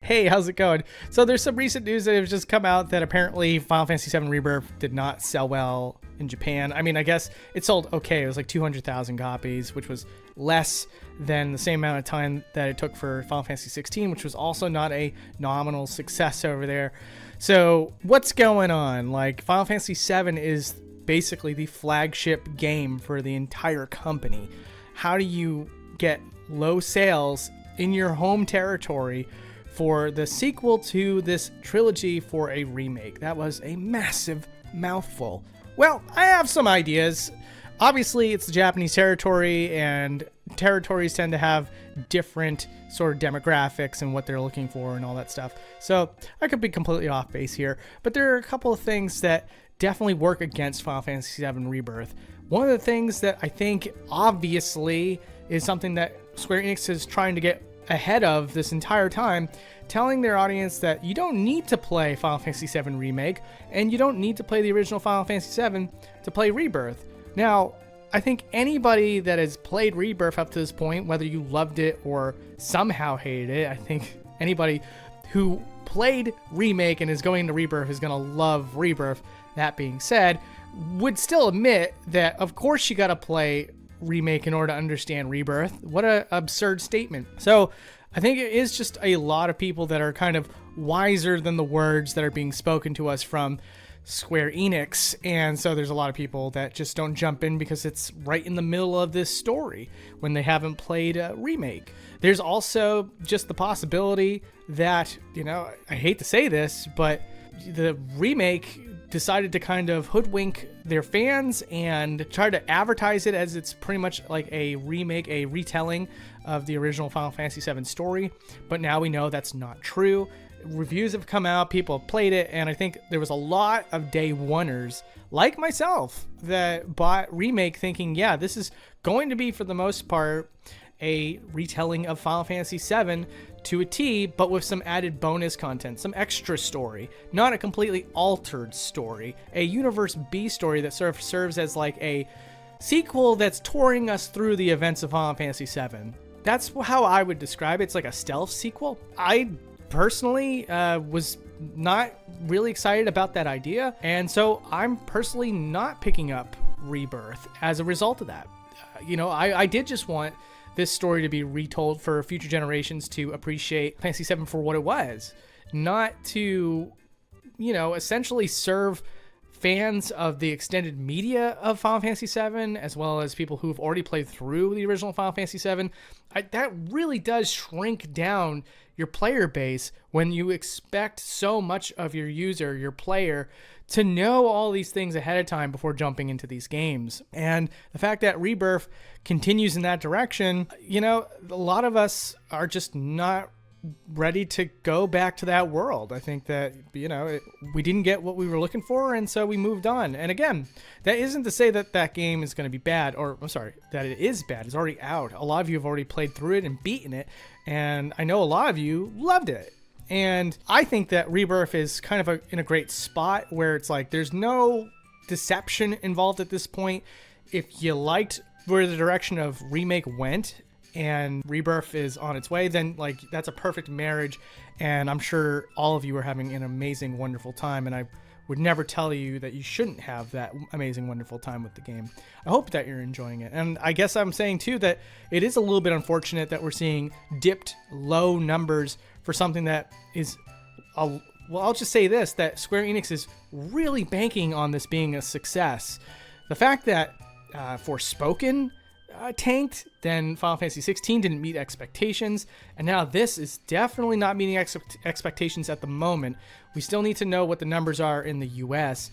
Hey, how's it going? So there's some recent news that has just come out that apparently Final Fantasy VII Rebirth did not sell well in Japan. I mean, I guess it sold okay. It was like 200,000 copies, which was less than the same amount of time that it took for Final Fantasy 16, which was also not a nominal success over there. So what's going on? Like, Final Fantasy VII is basically the flagship game for the entire company. How do you get low sales in your home territory for the sequel to this trilogy for a remake? That was a massive mouthful. Well, I have some ideas. Obviously, it's the Japanese territory, and territories tend to have different sort of demographics and what they're looking for and all that stuff. So I could be completely off base here, but there are a couple of things that definitely work against Final Fantasy VII Rebirth. One of the things that I think obviously is something that Square Enix is trying to get ahead of this entire time, telling their audience that you don't need to play Final Fantasy VII Remake, and you don't need to play the original Final Fantasy VII to play Rebirth. Now, I think anybody that has played Rebirth up to this point, whether you loved it or somehow hated it, I think anybody who played Remake and is going to Rebirth is going to love Rebirth. That being said, would still admit that, of course, you got to play Remake in order to understand Rebirth. What an absurd statement. So I think it is just a lot of people that are kind of wiser than the words that are being spoken to us from Square Enix, and so there's a lot of people that just don't jump in because it's right in the middle of this story when they haven't played a Remake. There's also just the possibility that, you know, I hate to say this, but the Remake decided to kind of hoodwink their fans and try to advertise it as it's pretty much like a remake, a retelling of the original Final Fantasy VII story. But now we know that's not true. Reviews have come out, people have played it, and I think there was a lot of day oneers like myself that bought Remake thinking, yeah, this is going to be, for the most part, a retelling of Final Fantasy VII to a T, but with some added bonus content, some extra story, not a completely altered story, a Universe B story that sort of serves as like a sequel that's touring us through the events of Final Fantasy VII. That's how I would describe it. It's like a stealth sequel. I personally was not really excited about that idea, and so I'm personally not picking up Rebirth as a result of that. I did just want this story to be retold for future generations to appreciate Fantasy VII for what it was, not to, essentially serve fans of the extended media of Final Fantasy VII, as well as people who've already played through the original Final Fantasy VII. That really does shrink down your player base when you expect so much of your user, your player, to know all these things ahead of time before jumping into these games. And the fact that Rebirth continues in that direction, a lot of us are just not ready to go back to that world. I think that, we didn't get what we were looking for, and so we moved on. And again, that isn't to say that that game is going to be bad, or I'm sorry, that it is bad. It's already out. A lot of you have already played through it and beaten it, and I know a lot of you loved it. And I think that Rebirth is kind of in a great spot where it's like there's no deception involved at this point. If you liked where the direction of Remake went and Rebirth is on its way, then that's a perfect marriage, and I'm sure all of you are having an amazing, wonderful time, and I would never tell you that you shouldn't have that amazing, wonderful time with the game. I hope that you're enjoying it. And I guess I'm saying too that it is a little bit unfortunate that we're seeing dipped low numbers for something that is I'll just say this, that Square Enix is really banking on this being a success. The fact that Forspoken tanked, then Final Fantasy 16 didn't meet expectations, and now this is definitely not meeting expectations at the moment. We still need to know what the numbers are in the US,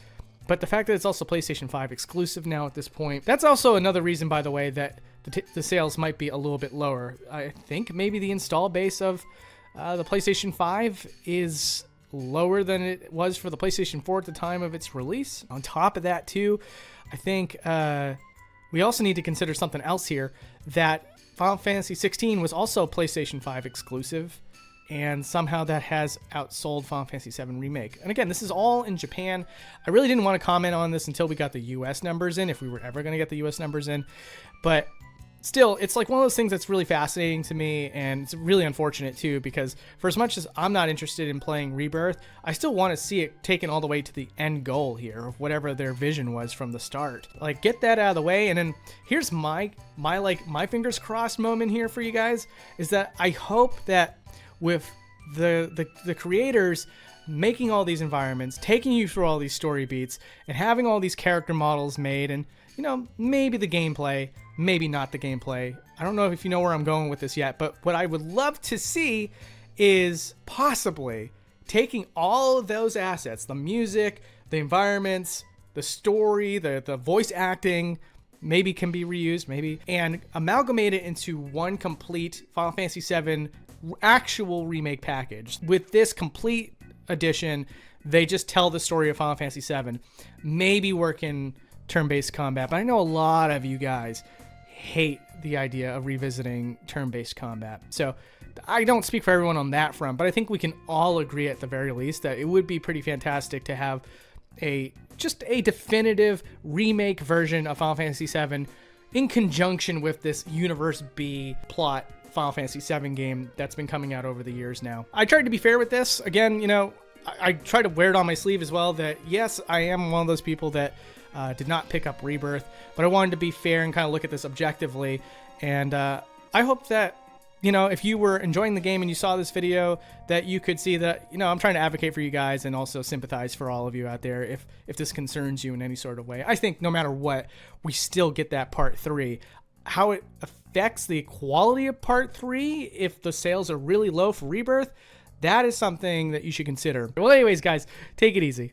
but the fact that it's also PlayStation 5 exclusive now at this point, that's also another reason, by the way, that the sales might be a little bit lower. I think maybe the install base of the PlayStation 5 is lower than it was for the PlayStation 4 at the time of its release. On top of that, too, I think we also need to consider something else here, that Final Fantasy 16 was also PlayStation 5 exclusive, and somehow that has outsold Final Fantasy 7 Remake. And again, this is all in Japan. I really didn't want to comment on this until we got the US numbers in, if we were ever going to get the US numbers in. But still, it's like one of those things that's really fascinating to me, and it's really unfortunate too, because for as much as I'm not interested in playing Rebirth, I still want to see it taken all the way to the end goal here of whatever their vision was from the start. Like, get that out of the way, and then here's my fingers crossed moment here for you guys, is that I hope that with the creators making all these environments, taking you through all these story beats, and having all these character models made, and you know, maybe the gameplay, maybe not the gameplay. I don't know if you know where I'm going with this yet, but what I would love to see is possibly taking all of those assets, the music, the environments, the story, the voice acting, maybe can be reused, maybe, and amalgamate it into one complete Final Fantasy VII actual remake package. With this complete edition, they just tell the story of Final Fantasy VII, maybe work in turn-based combat, but I know a lot of you guys hate the idea of revisiting turn-based combat. So I don't speak for everyone on that front, but I think we can all agree at the very least that it would be pretty fantastic to have just a definitive remake version of Final Fantasy VII in conjunction with this Universe B plot Final Fantasy VII game that's been coming out over the years now. I tried to be fair with this. Again, you know, I try to wear it on my sleeve as well that, yes, I am one of those people that did not pick up Rebirth, but I wanted to be fair and kind of look at this objectively. And I hope that, you know, if you were enjoying the game and you saw this video, that you could see that, you know, I'm trying to advocate for you guys and also sympathize for all of you out there if this concerns you in any sort of way. I think no matter what, we still get that part 3. How it affects the quality of part 3 if the sales are really low for Rebirth, that is something that you should consider. Well, anyways, guys, take it easy.